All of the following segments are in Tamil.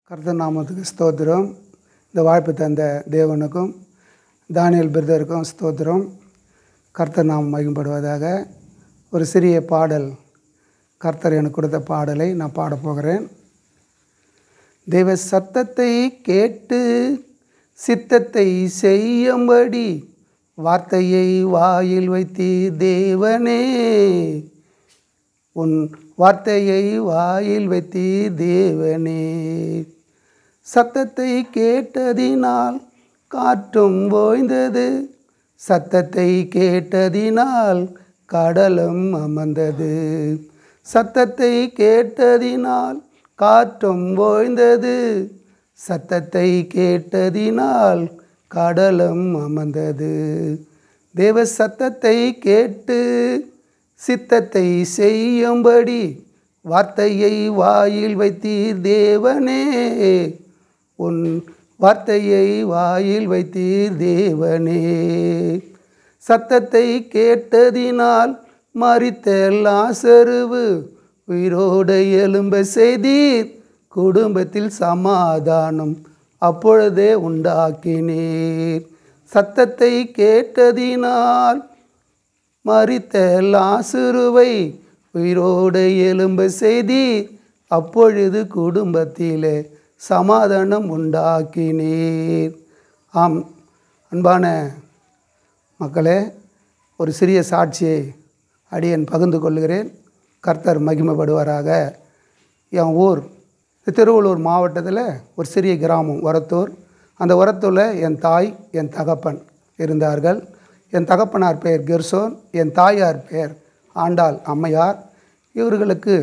கர்த்தர் நாமத்துக்கு ஸ்தோத்திரம். இந்த வாய்ப்பு தந்த தேவனுக்கும் தானியல் பிரதருக்கும் ஸ்தோத்திரம். கர்த்தர் நாமம் மகிமைப்படுவதாக. ஒரு சிறிய பாடல், கர்த்தர் எனக்கு கொடுத்த பாடலை நான் பாடப்போகிறேன். தேவ சத்தத்தை கேட்டு சித்தத்தை செய்யும்படி வார்த்தையை வாயில் வைத்தீர் தேவனே, உன் வார்த்தையை வாயில் வைத்தீர் தேவனே. சத்தத்தை கேட்டதினால் காற்றும் ஓய்ந்தது, சத்தத்தை கேட்டதினால் கடலும் அமர்ந்தது. சத்தத்தை கேட்டதினால் காற்றும் ஓய்ந்தது, சத்தத்தை கேட்டதினால் கடலும் அமர்ந்தது. தேவ சத்தத்தை கேட்டு சித்தத்தை செய்யும்படி வார்த்தையை வாயில் வைத்தீர் தேவனே, உன் வார்த்தையை வாயில் வைத்தீர் தேவனே. சத்தத்தை கேட்டதினால் மரித்த லாசருவு உயிரோடு எழும்ப செய்தீர், குடும்பத்தில் சமாதானம் அப்பொழுதே உண்டாக்கினீர். சத்தத்தை கேட்டதினால் மரித்த லாசருவை உயிரோடு எழும்ப செய்தீர், அப்பொழுது குடும்பத்திலே சமாதானம் உண்டாக்கினீர். ஆம், அன்பான மக்களே, ஒரு சிறிய சாட்சியை அடியேன் பகிர்ந்து கொள்கிறேன். கர்த்தர் மகிமைப்படுவாராக. என் ஊர் திருவள்ளூர் மாவட்டத்தில் ஒரு சிறிய கிராமம் ஒரத்தூர். அந்த ஒரத்தூரில் என் தாய் என் தகப்பன் இருந்தார்கள். என் தகப்பனார் பெயர் கெர்சோன், என் தாயார் பெயர் ஆண்டாள் அம்மையார். இவர்களுக்கு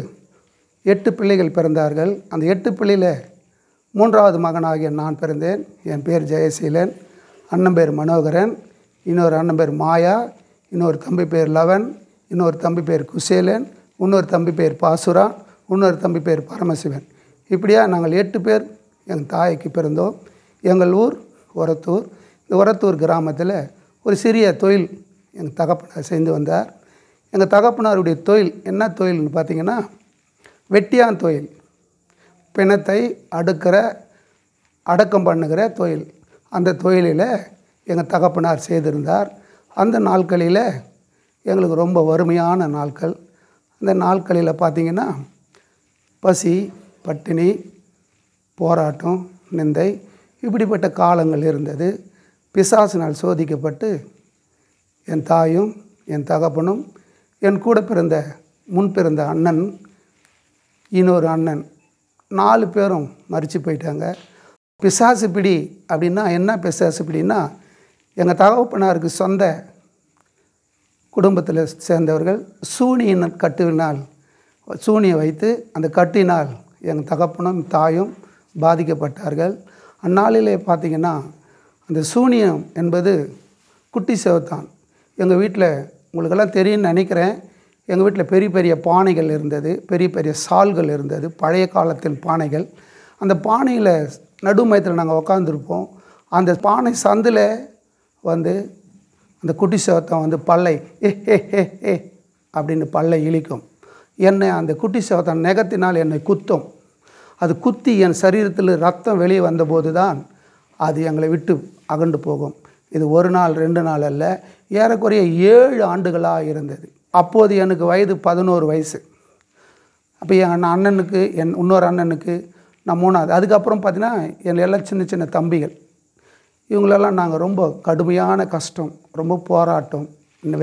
8 பிள்ளைகள் பிறந்தார்கள். அந்த 8 பிள்ளையில் 3வது மகனாகிய நான் பிறந்தேன். என் பேர் ஜெயசீலன், அண்ணன் பேர் மனோகரன், இன்னொரு அண்ணன் பேர் மாயா, இன்னொரு தம்பி பேர் லவன், இன்னொரு தம்பி பேர் குசேலன், இன்னொரு தம்பி பேர் பாசுரான், இன்னொரு தம்பி பேர் பரமசிவன். இப்படியா நாங்கள் 8 பேர் எங்கள் தாய்க்கு பிறந்தோம். எங்கள் ஊர் ஒரத்தூர். இந்த ஒரத்தூர் கிராமத்தில் ஒரு சிறிய தொழில் எங்கள் தகப்பனார் செய்து வந்தார். எங்கள் தகப்பனாருடைய தொழில் என்ன தொழில்னு பார்த்திங்கன்னா, வெட்டியான் தொழில். பிணத்தை அடக்கம் பண்ணுகிற தொழில். அந்த தொழிலில் எங்கள் தகப்பனார் செய்திருந்தார். அந்த நாட்களில் எங்களுக்கு ரொம்ப வறுமையான நாட்கள். அந்த நாட்களில் பார்த்திங்கன்னா பசி, பட்டினி, போராட்டம், நிந்தை, இப்படிப்பட்ட காலங்கள் இருந்தது. பிசாசினால் சோதிக்கப்பட்டு என் தாயும் என் தகப்பனும் என் கூட பிறந்த பிறந்த அண்ணன், இன்னொரு அண்ணன், 4 பேரும் மரித்து போயிட்டாங்க. பிசாசு பிடி அப்படின்னா என்ன? பிசாசு பிடின்னா எங்கள் தகப்பனாருக்கு சொந்த குடும்பத்தில் சேர்ந்தவர்கள் சூனியின் கட்டுவினால் சூனியை வைத்து அந்த கட்டினால் எங்கள் தகப்பனும் தாயும் பாதிக்கப்பட்டார்கள். அந்நாளிலே பார்த்திங்கன்னா அந்த சூனியம் என்பது குட்டி செவத்தான். எங்கள் வீட்டில் உங்களுக்கெல்லாம் தெரியும்னு நினைக்கிறேன், எங்கள் வீட்டில் பெரிய பெரிய பானைகள் இருந்தது, பெரிய பெரிய சால்கள் இருந்தது, பழைய காலத்தின் பானைகள். அந்த பானையில் நடுமயத்தில் நாங்கள் உக்காந்துருப்போம். அந்த பானை சந்தில் வந்து அந்த குட்டி செவத்தம் வந்து பல்லை ஏ அப்படின்னு பல்லை இழிக்கும். என்னை அந்த குட்டி செவத்தம் நெகத்தினால் என்னை குத்தும். அது குத்தி என் சரீரத்தில் ரத்தம் வெளியே வந்தபோது தான் அது எங்களை விட்டு அகண்டு போகும். இது 1 நாள் 2 நாள் அல்ல, ஏறக்குறைய 7 ஆண்டுகளாக இருந்தது. அப்போது எனக்கு வயது 11 வயசு. அப்போ என் அண்ணனுக்கு இன்னொரு அண்ணனுக்கு நான் 3வது. அதுக்கப்புறம் பார்த்திங்கன்னா எல்லாம் சின்ன சின்ன தம்பிகள். இவங்களெல்லாம் நாங்கள் ரொம்ப கடுமையான கஷ்டம், ரொம்ப போராட்டம்,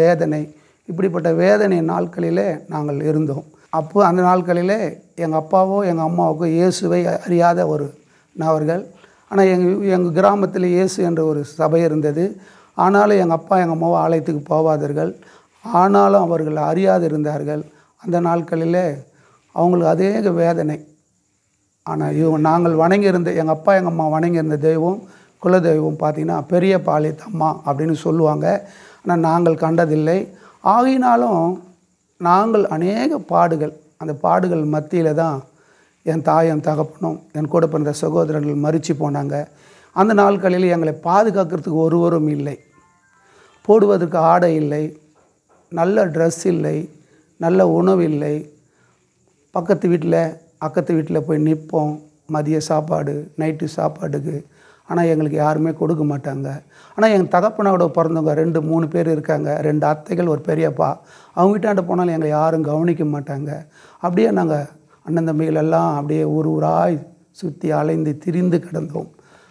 வேதனை, இப்படிப்பட்ட வேதனை நாட்களிலே நாங்கள் இருந்தோம். அப்போ அந்த நாட்களிலே எங்கள் அப்பாவோ எங்கள் அம்மாவுக்கோ இயேசுவை அறியாத ஒரு நபர்கள். ஆனால் எங்கள் கிராமத்தில் இயேசு என்ற ஒரு சபை இருந்தது. ஆனாலும் எங்கள் அப்பா எங்கள் அம்மாவோ ஆலயத்துக்கு போவாதர்கள். ஆனாலும் அவர்கள் அறியாது இருந்தார்கள். அந்த நாட்களிலே அவங்களுக்கு அதே வேதனை. ஆனால் நாங்கள் வணங்கியிருந்த எங்கள் அப்பா எங்கள் அம்மா வணங்கியிருந்த தெய்வம், குலதெய்வம் பார்த்திங்கன்னா பெரிய பாளையத்தம்மா அப்படின்னு சொல்லுவாங்க. ஆனால் நாங்கள் கண்டதில்லை. ஆகினாலும் நாங்கள் அநேக பாடுகள், அந்த பாடுகள் மத்தியில் தான் என் தாயும் தகப்பனும் என் கூட பிறந்த சகோதரர்கள் மரித்து போனாங்க. அந்த நாட்களில் எங்களை பாதுகாக்கிறதுக்கு ஒருவரும் இல்லை. போடுவதற்கு ஆடை இல்லை, நல்ல ட்ரெஸ் இல்லை, நல்ல உணவு இல்லை. பக்கத்து வீட்டில் அக்கத்து வீட்டில் போய் நிற்போம், மதிய சாப்பாடு, நைட்டு சாப்பாட்டுக்கு. ஆனால் எங்களுக்கு யாருமே கொடுக்க மாட்டாங்க. ஆனால் எங்கள் தகப்பனோட பிறந்தவங்க 2, 3 பேர் இருக்காங்க. 2 அத்தைகள், ஒரு பெரியப்பா. அவங்க வீட்டாண்ட போனாலும் எங்களை யாரும் கவனிக்க மாட்டாங்க. அப்படியே நாங்கள் அண்ணன் தம்பிகள் எல்லாம் அப்படியே ஊர் ஊராய் சுற்றி அலைந்து திரிந்து கிடந்தோம்.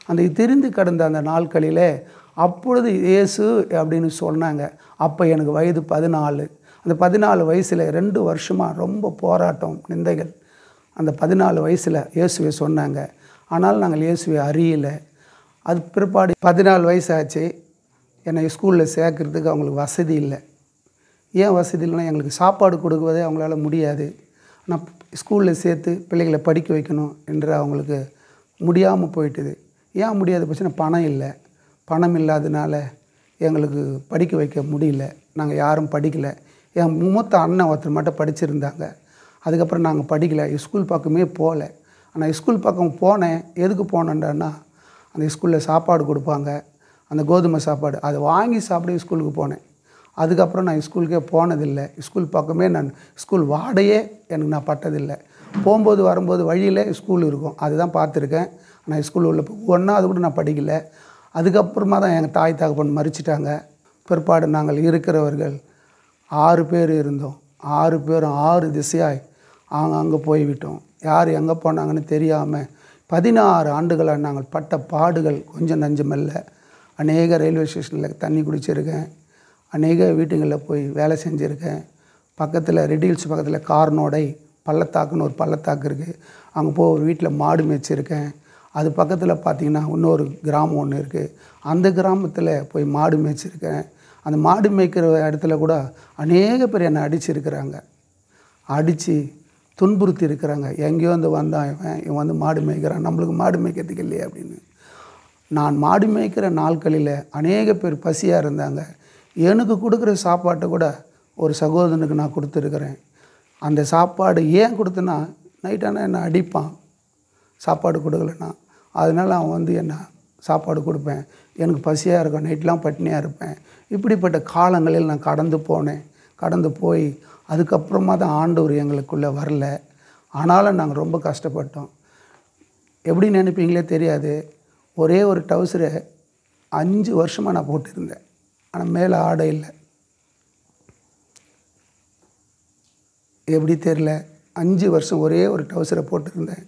அந்த திரிந்து கிடந்த அந்த நாட்களிலே அப்பொழுது இயேசு அப்படின்னு சொன்னாங்க. அப்போ எனக்கு வயது 14. அந்த 14 வயசில் 2 வருஷமாக ரொம்ப போராட்டம், நிந்தைகள். அந்த 14 வயசில் இயேசுவை சொன்னாங்க. ஆனால் நாங்கள் இயேசுவை அறியலை. அது பிற்பாடு 14 வயசு ஆச்சு. என்னை ஸ்கூலில் சேர்க்கறதுக்கு அவங்களுக்கு வசதி இல்லை. ஏன் வசதி இல்லைன்னா, எங்களுக்கு சாப்பாடு கொடுக்குவதே அவங்களால முடியாது. நான் ஸ்கூலில் சேர்த்து பிள்ளைகளை படிக்க வைக்கணும் என்று அவங்களுக்கு முடியாமல் போயிட்டுது. ஏன் முடியாது போச்சுன்னா, பணம் இல்லை. பணம் இல்லாதனால எங்களுக்கு படிக்க வைக்க முடியல. நாங்கள் யாரும் படிக்கலை. என் மூத்த அண்ணன் ஒருத்தர் மட்டும் படிச்சிருந்தாங்க. அதுக்கப்புறம் நாங்கள் படிக்கலை, ஸ்கூல் பக்கமே போகல. ஆனால் ஸ்கூல் பக்கம் போனேன். எதுக்கு போனேன்டான்னா, அந்த ஸ்கூலில் சாப்பாடு கொடுப்பாங்க, அந்த கோதுமை சாப்பாடு, அதை வாங்கி சாப்பிட ஸ்கூலுக்கு போனேன். அதுக்கப்புறம் நான் ஸ்கூலுக்கே போனதில்லை. ஸ்கூல் பக்கமே நான் ஸ்கூல் வாடையே எனக்கு நான் பட்டதில்லை. போகும்போது வரும்போது வழியில் ஸ்கூல் இருக்கும், அதுதான் பார்த்துருக்கேன். ஆனால் ஸ்கூல் உள்ள ஒன்றாவது கூட நான் படிக்கலை. அதுக்கப்புறமா தான் எங்கள் தாய் தகப்பன் மறிச்சிட்டாங்க. பிற்பாடு நாங்கள் இருக்கிறவர்கள் 6 பேர் இருந்தோம். 6 பேரும் 6 திசையாய் அங்கே போய்விட்டோம். யார் எங்கே போனாங்கன்னு தெரியாமல் 16 ஆண்டுகளாக நாங்கள் பட்ட பாடுகள் கொஞ்சம் நஞ்சமில்ல. அநேக ரயில்வே ஸ்டேஷனில் தண்ணி குடிச்சிருக்கேன். அநேக வீட்டுங்களில் போய் வேலை செஞ்சுருக்கேன். பக்கத்தில் ரெடில்ஸ் பக்கத்தில் கார்னோடை பள்ளத்தாக்குன்னு ஒரு பள்ளத்தாக்கு இருக்குது. அங்கே போய் ஒரு வீட்டில் மாடு மேய்ச்சிருக்கேன். அது பக்கத்தில் பார்த்திங்கன்னா இன்னொரு கிராமம் ஒன்று இருக்குது. அந்த கிராமத்தில் போய் மாடு மேய்ச்சிருக்கேன். அந்த மாடு மேய்க்கிற இடத்துல கூட அநேக பேர் என்னை அடிச்சிருக்கிறாங்க. அடித்து துன்புறுத்தி இருக்கிறாங்க. எங்கேயோ வந்து வந்தான் இவன் வந்து மாடு மேய்க்கிறான், நம்மளுக்கு மாடு மேய்க்கிறதுக்கு இல்லையே அப்படின்னு. நான் மாடு மேய்க்கிற நாட்களில் அநேக பேர் பசியாக இருந்தாங்க. எனக்கு கொடுக்குற சாப்பாட்டை கூட ஒரு சகோதரனுக்கு நான் கொடுத்துருக்குறேன். அந்த சாப்பாடு ஏன் கொடுத்தேன்னா, நைட்டானா என்னை அடிப்பான் சாப்பாடு கொடுக்கலன்னா. அதனால் அவன் வந்து என்ன சாப்பாடு கொடுப்பேன். எனக்கு பசியாக இருக்கும், நைட்லாம் பட்டினியாக இருப்பேன். இப்படிப்பட்ட காலங்களில் நான் கடந்து போனேன். கடந்து போய் அதுக்கப்புறமா தான் ஆண்டவர் எங்களுக்குள்ளே வரல. ஆனாலும் நாங்கள் ரொம்ப கஷ்டப்பட்டோம். எப்படி நினைப்பீங்களே தெரியாது. ஒரே ஒரு டவுசரை 5 வருஷமாக நான் போட்டிருந்தேன். ஆனால் மேலே ஆடை இல்லை. எப்படி தெரில, 5 வருஷம் ஒரே ஒரு டவுசரை போட்டிருந்தேன்.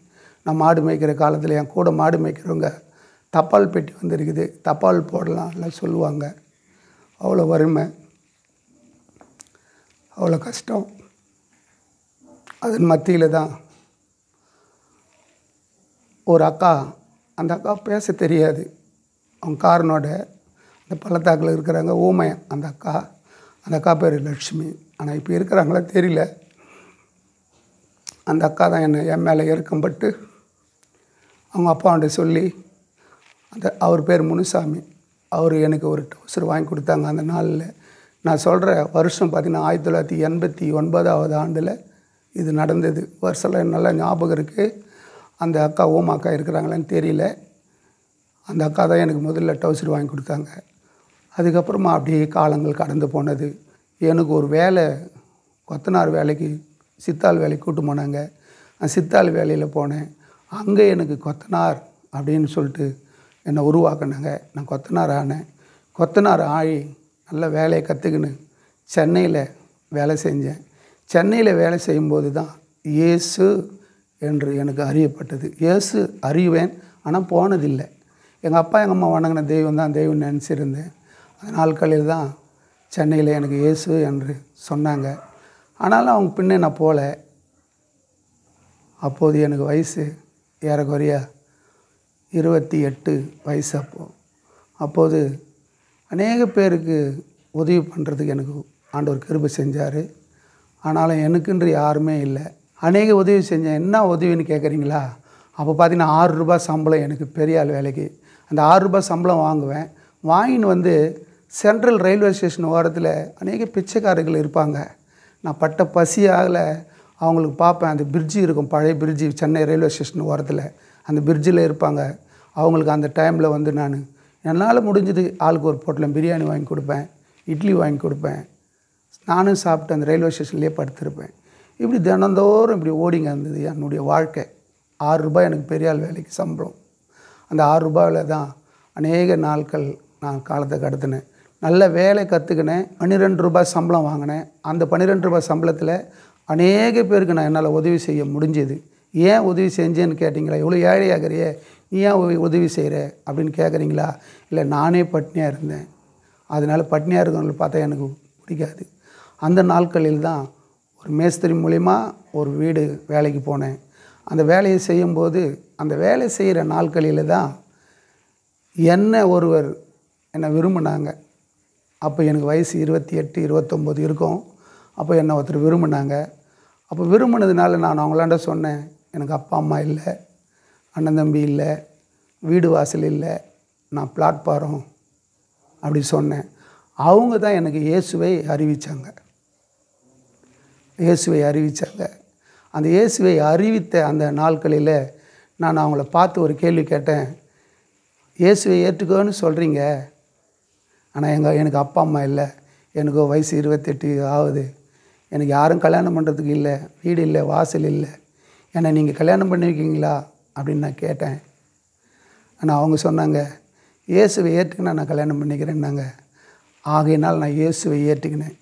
நான் மாடு மேய்க்கிற காலத்தில் என் கூட மாடு மேய்க்கிறவங்க தபால் பெட்டி வந்துருக்குது, தபால் போடலாம் எல்லாம் சொல்லுவாங்க. அவ்வளோ வறுமை, அவ்வளோ கஷ்டம். அதன் மத்தியில் தான் ஒரு அக்கா, அந்த அக்கா பேச தெரியாது. அவங்க காரனோட அந்த பள்ளத்தாக்கில் இருக்கிறாங்க, ஊமையன் அந்த அக்கா. அந்த அக்கா பேர் லட்சுமி. ஆனால் இப்போ இருக்கிறாங்களா தெரியல. அந்த அக்கா தான் என் மேலே இறக்கம்பட்டு அவங்க அப்பாண்ட சொல்லி, அவர் பேர் முனுசாமி, அவர் எனக்கு ஒரு டவுசர் வாங்கி கொடுத்தாங்க. அந்த நாளில் நான் சொல்கிற வருஷம் பார்த்திங்கன்னா 1989 ஆண்டில் இது நடந்தது. வருஷம்லாம் நல்லா ஞாபகம் இருக்குது. அந்த அக்கா ஓமாக்கா இருக்கிறாங்களான்னு தெரியல. அந்த அக்கா தான் எனக்கு முதல்ல டவுசர் வாங்கி கொடுத்தாங்க. அதுக்கப்புறமா அப்படியே காலங்கள் கடந்து போனது. எனக்கு ஒரு வேலை, கொத்தனார் வேலைக்கு சித்தாள் வேலைக்கு கூட்டு போனாங்க. நான் சித்தாள் வேலையில் போனேன். அங்கே எனக்கு கொத்தனார் அப்படின்னு சொல்லிட்டு என்னை உருவாக்குனாங்க. நான் கொத்தனார் ஆனேன். கொத்தனார் ஆகி நல்ல வேலையை கற்றுக்கின்னு சென்னையில் வேலை செஞ்சேன். சென்னையில் வேலை செய்யும்போது தான் இயேசு என்று எனக்கு அறியப்பட்டது. இயேசு அறிவேன், ஆனால் போனதில்லை. எங்கள் அப்பா எங்கள் அம்மா வணங்கின தெய்வம் தான் தெய்வம் நினச்சிருந்தேன். அந்த நாட்களில் தான் சென்னையில் எனக்கு இயேசு என்று சொன்னாங்க. ஆனாலும் அவங்க பின்னே நான் போகல. அப்போது எனக்கு வயசு ஏறக்குறைய 28 வயசு. அப்போது அநேக பேருக்கு உதவி பண்ணுறதுக்கு எனக்கு ஆண்டவர் கிருபை செஞ்சார். ஆனாலும் எனக்குன்று யாருமே இல்லை. அநேக உதவி செஞ்சேன். என்ன உதவின்னு கேட்குறீங்களா? அப்போ பார்த்தீங்கன்னா 6 ரூபாய் சம்பளம் எனக்கு, பெரிய ஆள் வேலைக்கு. அந்த 6 ரூபாய் சம்பளம் வாங்குவேன். வாங்கின்னு வந்து சென்ட்ரல் ரயில்வே ஸ்டேஷன் ஓரத்தில் அநேக பிச்சைக்காரர்கள் இருப்பாங்க. நான் பட்ட பசியால் அவங்களுக்கு பார்ப்பேன். அந்த பிரிட்ஜு இருக்கும், பழைய பிரிட்ஜு, சென்னை ரயில்வே ஸ்டேஷன் ஓரத்தில் அந்த பிரிட்ஜில் இருப்பாங்க. அவங்களுக்கு அந்த டைமில் வந்து நான் என்னால் முடிஞ்சது ஆளுக்கு ஒரு பொட்டலம் பிரியாணி வாங்கி கொடுப்பேன், இட்லி வாங்கி கொடுப்பேன். நானும் சாப்பிட்டு அந்த ரயில்வே ஸ்டேஷன்லேயே படுத்திருப்பேன். இப்படி தினந்தோறும் இப்படி ஓடிங்க இருந்தது என்னுடைய வாழ்க்கை. ரூபாய் எனக்கு பெரிய ஆள் வேலைக்கு சம்பளம். அந்த ரூபாயில் தான் அநேக நாட்கள் நான் காலத்தை கடத்தினேன். நல்ல வேலை கற்றுக்கினேன். 12 ரூபாய் சம்பளம் வாங்கினேன். அந்த 12 ரூபாய் சம்பளத்தில் அநேக பேருக்கு நான் என்னால் உதவி செய்ய முடிஞ்சது. ஏன் உதவி செஞ்சேன்னு கேட்டிங்களா? எவ்வளோ ஏழையாகிறியே, நீ ஏன் உதவி செய்கிற அப்படின்னு கேட்குறீங்களா? இல்லை, நானே பட்னியாக இருந்தேன். அதனால் பட்னியாக இருக்கிறவங்களை பார்த்தா எனக்கு பிடிக்காது. அந்த நாட்களில் தான் ஒரு மேஸ்திரி மூலிமா ஒரு வீடு வேலைக்கு போனேன். அந்த வேலையை செய்யும்போது அந்த வேலை செய்கிற நாட்களில் தான் ஒருவர் என்னை விரும்பினாங்க. அப்போ எனக்கு வயசு 28, 29 இருக்கும். அப்போ என்னை ஒருத்தர் விரும்பினாங்க. அப்போ விரும்பினதுனால நான் அவங்களாண்ட சொன்னேன், எனக்கு அப்பா அம்மா இல்லை, அண்ணன் தம்பி இல்லை, வீடு வாசல் இல்லை, நான் பிளாட்பாரம் அப்படி சொன்னேன். அவங்க தான் எனக்கு இயேசுவை அறிவித்தாங்க. அந்த இயேசுவை அறிவித்த அந்த நாட்களில் நான் அவங்கள பார்த்து ஒரு கேள்வி கேட்டேன். இயேசுவை ஏற்றுக்கோன்னு சொல்கிறீங்க, ஆனால் எனக்கு அப்பா அம்மா இல்லை, எனக்கு வயசு 28 ஆகுது, எனக்கு யாரும் கல்யாணம் பண்ணுறதுக்கு இல்லை, வீடு இல்லை, வாசல் இல்லை, என்னை நீங்கள் கல்யாணம் பண்ணியிருக்கீங்களா அப்படின்னு நான் கேட்டேன். ஆனால் அவங்க சொன்னாங்க, இயேசுவை ஏற்றுக்கினா நான் கல்யாணம் பண்ணிக்கிறேன்னாங்க. ஆகையினால் நான் இயேசுவை ஏற்றுக்கினேன்.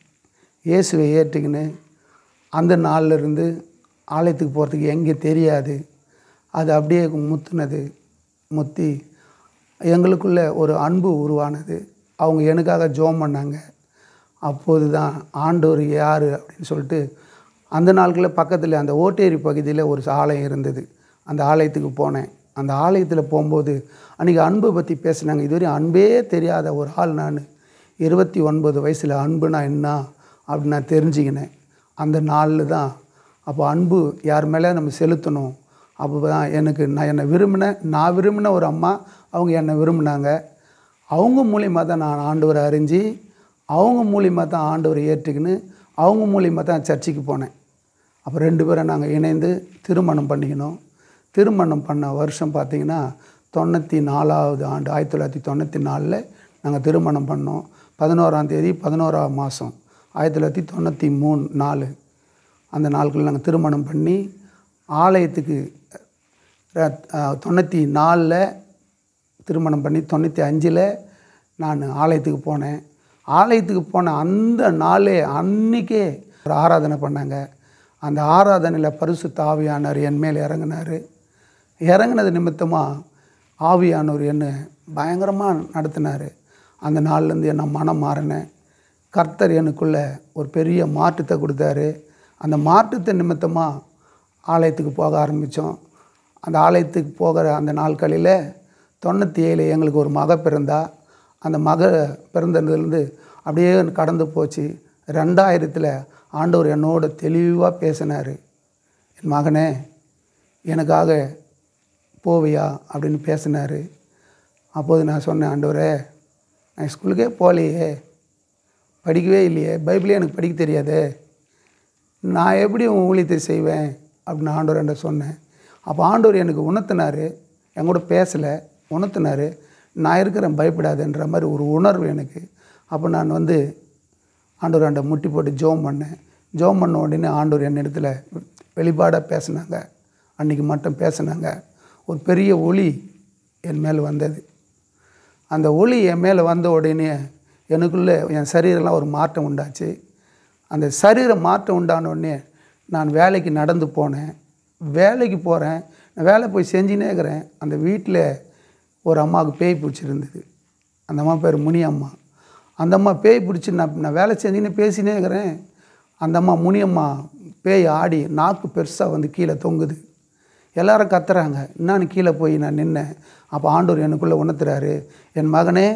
அந்த நாள்லேருந்து ஆலயத்துக்கு போகிறதுக்கு எங்கே தெரியாது. அது அப்படியே முத்தி எங்களுக்குள்ள ஒரு அன்பு உருவானது. அவங்க எனக்காக ஜெபம் பண்ணாங்க. அப்போது தான் ஆண்டவர் யார் அப்படின்னு சொல்லிட்டு அந்த நாட்களில் பக்கத்தில் அந்த ஓட்டேரி பகுதியில் ஒரு ஆலயம் இருந்தது. அந்த ஆலயத்துக்கு போனேன். அந்த ஆலயத்தில் போகும்போது அன்றைக்கி அன்பை பற்றி பேசினாங்க. இதுவரை அன்பே தெரியாத ஒரு ஆள் நான். 29 வயசில் அன்புனா என்ன அப்படின்னு நான் தெரிஞ்சுக்கினேன். அந்த நாளில் தான் அப்போ அன்பு யார் மேலே நம்ம செலுத்தணும். அப்போ தான் நான் விரும்பின ஒரு அம்மா அவங்க என்னை விரும்பினாங்க. அவங்க மூலிமா தான் நான் ஆண்டவரை அறிஞ்சு, அவங்க மூலிமா தான் ஆண்டவரை ஏற்றுக்கின்னு, அவங்க மூலிமா தான் சர்ச்சுக்கு போனேன். அப்போ 2 பேரும் நாங்கள் இணைந்து திருமணம் பண்ணிக்கணும். திருமணம் பண்ண வருஷம் பார்த்திங்கன்னா 94வது ஆண்டு, 1994 நாங்கள் திருமணம் பண்ணோம். 11ஆம் தேதி 11ஆம் மாதம் 1993 அந்த நாட்களில் நாங்கள் திருமணம் பண்ணி ஆலயத்துக்கு 94 திருமணம் பண்ணி 95 நான் ஆலயத்துக்கு போனேன். ஆலயத்துக்கு போன அந்த அன்றைக்கே ஒரு ஆராதனை பண்ணாங்க. அந்த ஆராதனையில் பரிசுத்த ஆவியானவர் என் மேல் இறங்கினது நிமித்தமாக ஆவியானவர் என்னை பயங்கரமாக நடத்தினார். அந்த நாள்லேருந்து நான் மனம் மாறினேன். கர்த்தர் எனக்குள்ளே ஒரு பெரிய மாற்றத்தை கொடுத்தாரு. அந்த மாற்றத்தை நிமித்தமாக ஆலயத்துக்கு போக ஆரம்பித்தோம். அந்த ஆலயத்துக்கு போகிற அந்த நாட்களில் 97 எங்களுக்கு ஒரு மக பிறந்தா. அந்த மக பிறந்ததுலேருந்து அப்படியே கடந்து போச்சு. 2000 ஆண்டவர் என்னோட தெளிவாக பேசினார். என் மகனே, எனக்காக போவியா அப்படின்னு பேசினார். அப்போது நான் சொன்னேன், ஆண்டவரே, நான் ஸ்கூலுக்கே போகலையே, படிக்கவே இல்லையே, பைபிளே எனக்கு படிக்க தெரியாதே, நான் எப்படி உன் ஊழியத்தை செய்வேன் அப்படின்னு ஆண்டவர் என்கிட்ட சொன்னேன். அப்போ ஆண்டவர் எனக்கு உணர்த்தினார். என் கூட பேசலை, உணர்த்தினார். நான் இருக்கிறேன், பயப்படாதுன்ற மாதிரி ஒரு உணர்வு எனக்கு. அப்போ நான் ஆண்டவர் ஆண்ட முட்டி போட்டு ஜெபம் பண்ணேன். ஜெபம் பண்ண உடனே ஆண்டவர் என்னிடத்தில் வெளிப்பாடாக பேசினாங்க. அன்றைக்கி மட்டும் பேசினாங்க. ஒரு பெரிய ஒளி என் மேலே வந்தது. அந்த ஒளி என் மேலே வந்த உடனே எனக்குள்ளே என் சரீரெல்லாம் ஒரு மாற்றம் உண்டாச்சு. அந்த சரீர மாற்றம் உண்டான உடனே நான் வேலைக்கு நடந்து போனேன். வேலைக்கு போகிறேன், நான் வேலை போய் செஞ்சுனே இருக்கிறேன். அந்த வீட்டில் ஒரு அம்மாவுக்கு பேய் பிடிச்சிருந்தது. அந்த அம்மா பேர் முனியம்மா. அந்த அம்மா பேய் பிடிச்சி நான் வேலை செஞ்சுன்னு பேசினே இருக்கிறேன். அந்த அம்மா முனியம்மா பேய் ஆடி நாக்கு பெருசாக கீழே தொங்குது. எல்லோரும் கத்துறாங்க. நான் கீழே போய் நான் நின்னேன். அப்போ ஆண்டவர் எனக்குள்ளே உணர்த்துறாரு, என் மகனே,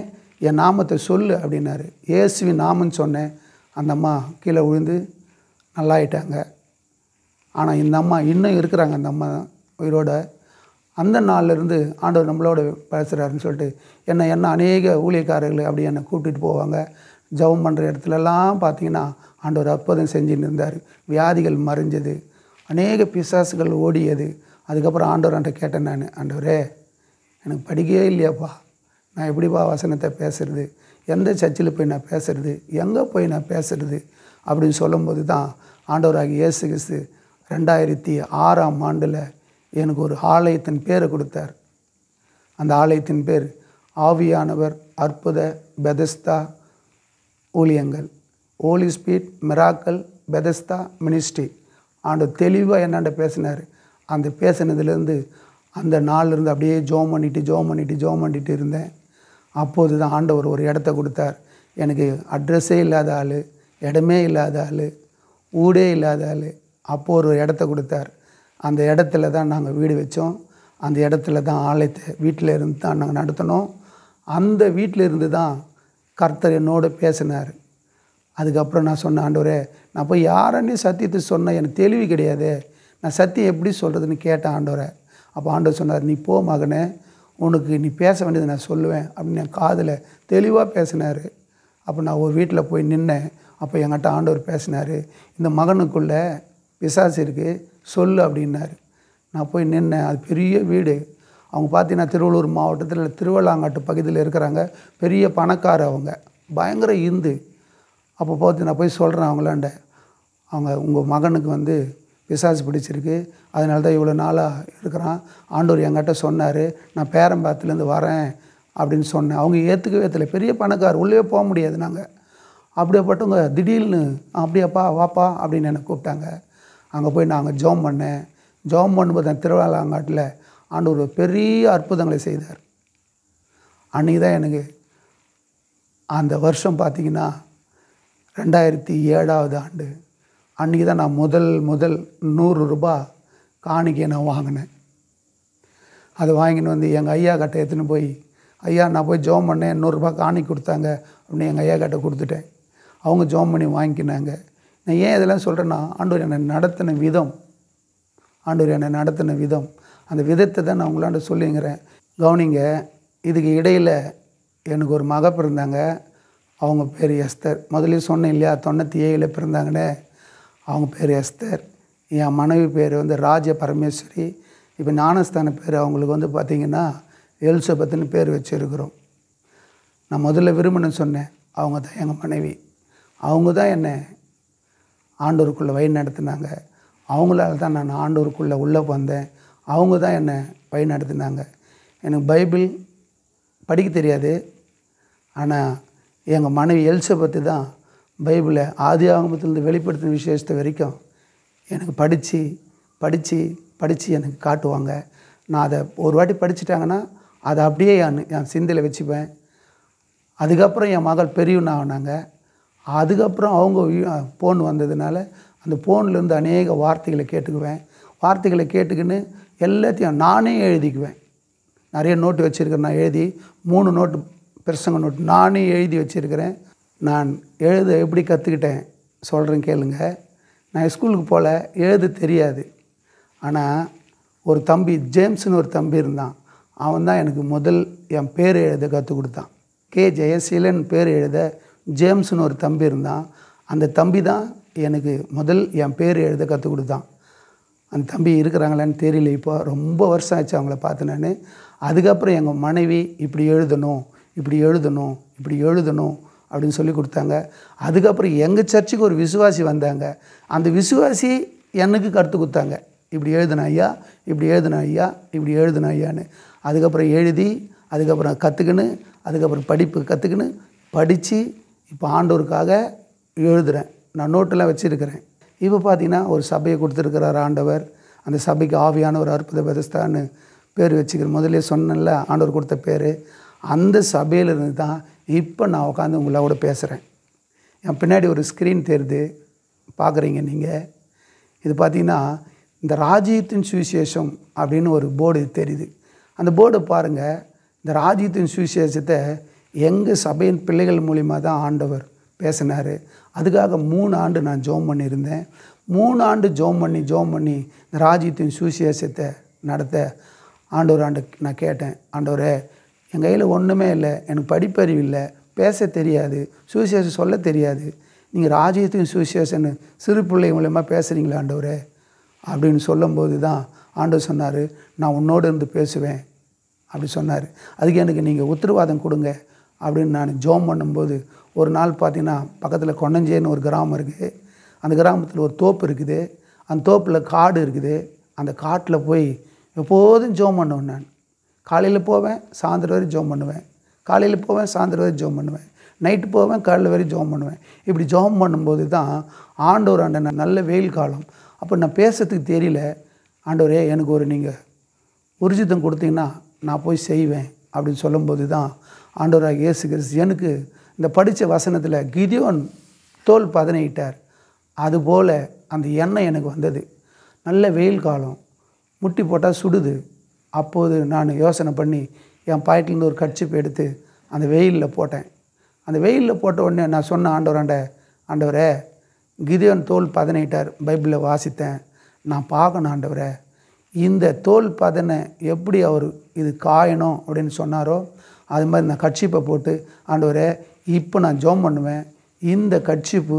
என் நாமத்தை சொல்லு அப்படின்னாரு. இயேசுவின் நாமன்னு சொன்னேன். அந்த அம்மா கீழே விழுந்து நல்லாயிட்டாங்க. ஆனால் இந்த அம்மா இன்னும் இருக்கிறாங்க. அந்த அம்மா உயிரோட. அந்த நாள்லேருந்து ஆண்டவர் நம்மளோட பேசுகிறாருன்னு சொல்லிட்டு என்ன அநேக ஊழியக்காரர்கள் அப்படி என்னை கூப்பிட்டுட்டு போவாங்க. ஜெபம் பண்ணுற இடத்துலலாம் பார்த்திங்கன்னா ஆண்டவர் அற்புதம் செஞ்சுன்னு இருந்தார். வியாதிகள் மறைஞ்சது, அநேக பிசாசுகள் ஓடியது. அதுக்கப்புறம் ஆண்டவர்கிட்ட கேட்டேன் நான், ஆண்டவரே, எனக்கு படிக்கவே இல்லையாப்பா, நான் எப்படிப்பா வசனத்தை பேசுகிறது, எந்த சர்ச்சில் போய் நான் பேசுகிறது, எங்கே போய் நான் பேசுகிறது அப்படின்னு சொல்லும்போது தான் ஆண்டவராகிய இயேசு கிறிஸ்து 2006ஆம் ஆண்டில் எனக்கு ஒரு ஆலயத்தின் பேரை கொடுத்தார். அந்த ஆலயத்தின் பேர் ஆவியானவர் அற்புத பெதஸ்தா ஊழியங்கள், holy spirit miracle Bethesda ministry. ஆண்டவர் தெளிவாக என்னாண்ட பேசினார். அந்த பேசினதுலேருந்து அந்த நாள்லேருந்து அப்படியே ஜோம் பண்ணிட்டு இருந்தேன். அப்போது தான் ஆண்டவர் ஒரு இடத்த கொடுத்தார். எனக்கு அட்ரஸே இல்லாத ஆள், இடமே இல்லாத ஆள், ஊடே இல்லாத ஆள். அப்போது ஒரு இடத்த கொடுத்தார். அந்த இடத்துல தான் நாங்கள் வீடு வச்சோம். அந்த இடத்துல தான் ஆலயத்தை வீட்டில் இருந்து தான் நாங்கள் நடத்தினோம். அந்த வீட்டில் இருந்து தான் கர்த்தர் என்னோடு பேசினார். அதுக்கப்புறம் நான் சொன்னேன், ஆண்டவரே நான் போய் யாரன்னே சத்தியத்தை சொன்னேன், எனக்கு தெளிவு கிடையாது, நான் சத்தியம் எப்படி சொல்கிறதுன்னு கேட்டேன் ஆண்டவரை. அப்போ ஆண்டவர் சொன்னார், நீ போ மகனே, உனக்கு நீ பேச வேண்டியது நான் சொல்லுவேன் அப்படின்னு என் காதில் தெளிவாக பேசினார். அப்போ நான் ஒரு வீட்டில் போய் நின்னேன். அப்போ என்கிட்ட ஆண்டவர் பேசினார், இந்த மகனுக்குள்ளே பிசாசு இருக்குது சொல்லு அப்படின்னாரு. நான் போய் நின்னேன். அது பெரிய வீடு. அவங்க பார்த்தீங்கன்னா திருவள்ளூர் மாவட்டத்தில் திருவள்ளாங்காட்டு பகுதியில் இருக்கிறாங்க. பெரிய பணக்கார அவங்க, பயங்கர இந்து. அப்போ பார்த்து நான் போய் சொல்கிறேன் அவங்களாண்ட, அவங்க உங்கள் மகனுக்கு பிசாசு பிடிச்சிருக்கு, அதனால தான் இவ்வளோ நாளாக இருக்கிறான். ஆண்டவர் என்கிட்ட சொன்னார், நான் பேரம்பாத்துலேருந்து வரேன் அப்படின்னு சொன்னேன். அவங்க ஏற்றுக்கவே பெரிய பணக்கார், உள்ளே போக முடியாது. நாங்கள் அப்படியேப்பட்டவங்க திடீர்னு அப்படியாப்பா வாப்பா அப்படின்னு என்னை கூப்பிட்டாங்க. அங்கே போய் நாங்கள் ஜெபம் பண்ணேன். ஜெபம் பண்ணும்போது அந்த திருவள்ளாங்காட்டில் ஆண்டவர் பெரிய அற்புதங்களை செய்தார். அன்றைக்கி தான் எனக்கு அந்த வருஷம் பார்த்திங்கன்னா 2007ஆவது ஆண்டு. அன்றைக்கி தான் நான் முதல் 100 ரூபாய் காணிக்கை நான் வாங்கினேன். அதை வாங்கின்னு எங்கள் ஐயா கிட்ட எடுத்துன்னு போய், ஐயா நான் போய் ஜெபம் பண்ணேன், 100 ரூபாய் காணிக்கை கொடுத்தாங்க அப்படின்னு எங்கள் ஐயா கிட்ட கொடுத்துட்டேன். அவங்க ஜெபம் பண்ணி வாங்கிக்கினாங்க. நான் ஏன் இதெல்லாம் சொல்கிறேன்னா, ஆண்டவர் என்னை நடத்தின விதம், அந்த விதத்தை தான் நான் உங்களாண்ட சொல்லிங்கிறேன். கவனிங்க. இதுக்கு இடையில் எனக்கு ஒரு மக பிறந்தாங்க. அவங்க பேர் எஸ்தர். முதல்ல சொன்னேன் இல்லையா, 97 பிறந்தாங்கன்னு. அவங்க பேர் எஸ்தர். என் மனைவி பேர் ராஜ பரமேஸ்வரி. இப்போ ஞானஸ்தான பேர் அவங்களுக்கு பார்த்திங்கன்னா எலிசபெத்துன்னு பேர் வச்சுருக்கிறோம். நான் முதல்ல விரும்பினு சொன்னேன், அவங்க தான் எங்கள் மனைவி. அவங்க தான் என்னை ஆண்டவருக்குள்ளே வழி நடத்தினாங்க. அவங்களால தான் நான் ஆண்டவருக்குள்ளே உள்ளே வந்தேன். அவங்க தான் என்னை வழி நடத்தினாங்க. எனக்கு பைபிள் படிக்க தெரியாது. ஆனால் எங்கள் மனைவி எலிசபெத்து தான் பைபிளை ஆதி ஆகமத்திலிருந்து வெளிப்படுத்தின விசேஷத்தை வரைக்கும் எனக்கு படித்து எனக்கு காட்டுவாங்க. நான் அதை ஒரு வாட்டி படிச்சுட்டாங்கன்னா அதை அப்படியே என் சிந்தையில் வச்சுப்பேன். அதுக்கப்புறம் என் மகள் பெரியவனா ஆனாங்க. அதுக்கப்புறம் அவங்க ஃபோன் வந்ததுனால அந்த ஃபோன்லேருந்து அநேக வார்த்தைகளை கேட்டுக்கின்னு எல்லாத்தையும் நானே எழுதிக்குவேன். நிறைய நோட்டு வச்சுருக்கிறேன். நான் எழுதி 3 நோட்டு பிரசங்க நோட்டு நானே எழுதி வச்சுருக்கிறேன். நான் எழுத எப்படி கற்றுக்கிட்டேன் சொல்கிறேன் கேளுங்க. நான் ஸ்கூலுக்கு போகல, எழுத தெரியாது. ஆனால் ஒரு தம்பி ஜேம்ஸ்னு ஒரு தம்பி இருந்தான். அவன் தான் எனக்கு என் பேர் எழுத கற்றுக் கொடுத்தான். கே ஜெயசீலன் பேர் எழுத ஜேம்ஸ்னு ஒரு தம்பி இருந்தான். அந்த தம்பி தான் எனக்கு என் பேர் எழுத கற்றுக் கொடுத்தான். அந்த தம்பி இருக்கிறாங்களான்னு தெரியல. இப்போ ரொம்ப வருஷம் ஆச்சு அவங்கள பார்த்து நான். அதுக்கப்புறம் எங்கள் மனைவி இப்படி எழுதணும் அப்படின்னு சொல்லி கொடுத்தாங்க. அதுக்கப்புறம் எங்கள் சர்ச்சுக்கு ஒரு விசுவாசி வந்தாங்க. அந்த விசுவாசி எனக்கு கற்றுக் கொடுத்தாங்க, இப்படி எழுதுன ஐயான்னு. அதுக்கப்புறம் எழுதி, அதுக்கப்புறம் அதுக்கப்புறம் படித்து இப்போ ஆண்டவருக்காக எழுதுகிறேன். நான் நோட்டெல்லாம் வச்சுருக்கிறேன். இப்போ பார்த்திங்கன்னா ஒரு சபையை கொடுத்துருக்கிறார் ஆண்டவர். அந்த சபைக்கு ஆவியானவர் அற்புத பெதஸ்தான்னு பேர் வச்சுக்கிறேன். முதல்ல சொன்னேன்ல ஆண்டவர் கொடுத்த பேர். அந்த சபையிலிருந்து தான் இப்போ நான் உட்காந்து உங்களோட பேசுகிறேன். என் பின்னாடி ஒரு ஸ்க்ரீன் தெரியுது, பார்க்குறீங்க நீங்கள். இது பார்த்திங்கன்னா இந்த ராஜ்யத்தின் சுவிசேஷம் அப்படின்னு ஒரு போர்டு தெரியுது. அந்த போர்டை பாருங்கள். இந்த ராஜ்யத்தின் சுவிசேஷத்தை எங்கள் சபையின் பிள்ளைகள் மூலிமா தான் ஆண்டவர் பேசினார். அதுக்காக 3 ஆண்டு நான் ஜெபம் பண்ணியிருந்தேன். 3 ஆண்டு ஜெபம் பண்ணி இந்த ராஜ்யத்தின் சுவிசேஷத்தை நடத்த ஆண்டவர் நான் கேட்டேன், ஆண்டவரே என் கையில் ஒன்றுமே இல்லை, எனக்கு படிப்பறிவு இல்லை, பேச தெரியாது, சுவிசேஷம் சொல்ல தெரியாது, நீங்கள் ராஜ்யத்தின் சுவிசேஷன்னு சிறு பிள்ளை மூலமாக பேசுகிறீங்களா ஆண்டவரே அப்படின்னு சொல்லும்போது தான் ஆண்டவர் சொன்னார், நான் உன்னோடு இருந்து பேசுவேன் அப்படி சொன்னார். அதுக்கு எனக்கு நீங்கள் உத்தரவாதம் கொடுங்க அப்படின்னு நான் ஜெபம் பண்ணும்போது ஒரு நாள் பார்த்திங்கன்னா பக்கத்தில் கொண்டஞ்சேன்னு ஒரு கிராமம் இருக்குது. அந்த கிராமத்தில் ஒரு தோப்பு இருக்குது. அந்த தோப்பில் காடு இருக்குது. அந்த காட்டில் போய் எப்போதும் ஜெபம் பண்ணுவேன் நான். காலையில் போவேன், சாயந்தரம் வரை ஜெபம் பண்ணுவேன். காலையில் போவேன், சாயந்தரம் வரை ஜெபம் பண்ணுவேன். நைட்டு போவேன், காலையில் வரை ஜெபம் பண்ணுவேன். இப்படி ஜெபம் பண்ணும்போது தான் ஆண்டவர் நல்ல வெயில் காலம். அப்போ நான் பேசுறதுக்கு தெரியல. ஆண்டவரே எனக்கு ஒரு நீங்கள் உறுதித்தம் கொடுத்தீங்கன்னா நான் போய் செய்வேன் அப்படின்னு சொல்லும்போது தான் ஆண்டவராக இயேசு கிறிஸ்து எனக்கு இந்த படித்த வசனத்தில் கிதியோன் தோல் பதனிட்டார். அதுபோல் அந்த எண்ணெய் எனக்கு வந்தது. நல்ல வெயில் காலம், முட்டி போட்டால் சுடுது. அப்போது நான் யோசனை பண்ணி என் பாக்கெட்லேருந்து ஒரு கர்ச்சீப் எடுத்து அந்த வெயிலில் போட்டேன். அந்த வெயிலில் போட்ட உடனே நான் சொன்ன ஆண்டவரே கிதியோன் தோல் பதனிட்டார், பைபிளில் வாசித்தேன். நான் பார்க்கணும் ஆண்டவரே, இந்த தோல் பதனை எப்படி அவர் இது காயணும் அப்படின்னு சொன்னாரோ அது மாதிரி நான் கர்ச்சீப்பை போட்டு, ஆண்டவரே இப்போ நான் ஜெபம் பண்ணுவேன், இந்த கர்ச்சீப்பு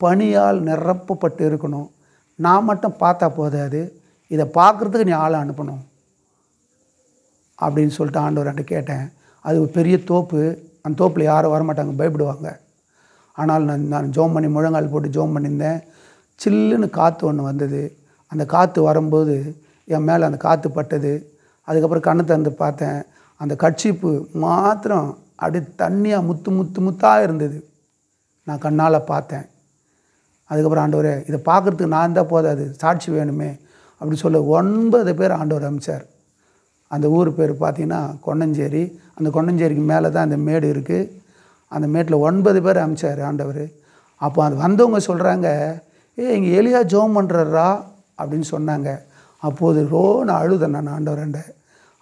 பனியால் நிரப்பப்பட்டு இருக்கணும். நான் மட்டும் பார்த்தா போதாது, இதை பார்க்குறதுக்கு நீ ஆளை அனுப்பணும் அப்படின்னு சொல்லிட்டு ஆண்டவர்கிட்ட கேட்டேன். அது ஒரு பெரிய தோப்பு. அந்த தோப்பில் யாரும் வரமாட்டாங்க, பயப்படுவாங்க. ஆனால் நான் ஜெபம் பண்ணி முழங்கால் போட்டு ஜெபம் பண்ணியிருந்தேன். சில்லுன்னு காற்று ஒன்று வந்தது. அந்த காற்று வரும்போது என் மேலே அந்த காற்று பட்டது. அதுக்கப்புறம் கண்ணை திறந்து பார்த்தேன். அந்த கர்ச்சீப்பு மாத்திரம் அப்படியே தண்ணியாக முத்தாக இருந்தது. நான் கண்ணால் பார்த்தேன். அதுக்கப்புறம் ஆண்டவரே இதை பார்க்குறதுக்கு நான் தான் போதாது, சாட்சி வேணுமே அப்படி சொல்ல 9 பேர் ஆண்டவர் அனுப்பிச்சார். அந்த ஊர் பேர் பார்த்திங்கன்னா கொன்னஞ்சேரி. அந்த கொன்னஞ்சேரிக்கு மேலே தான் அந்த மேடு இருக்குது. அந்த மேட்டில் 9 பேர் அனுப்பிச்சார் ஆண்டவர். அப்போ அது வந்தவங்க சொல்கிறாங்க, இங்கே எலியா ஜெபம் பண்ணுறா அப்படின்னு சொன்னாங்க. அப்போது நான் அழுதேன். நான்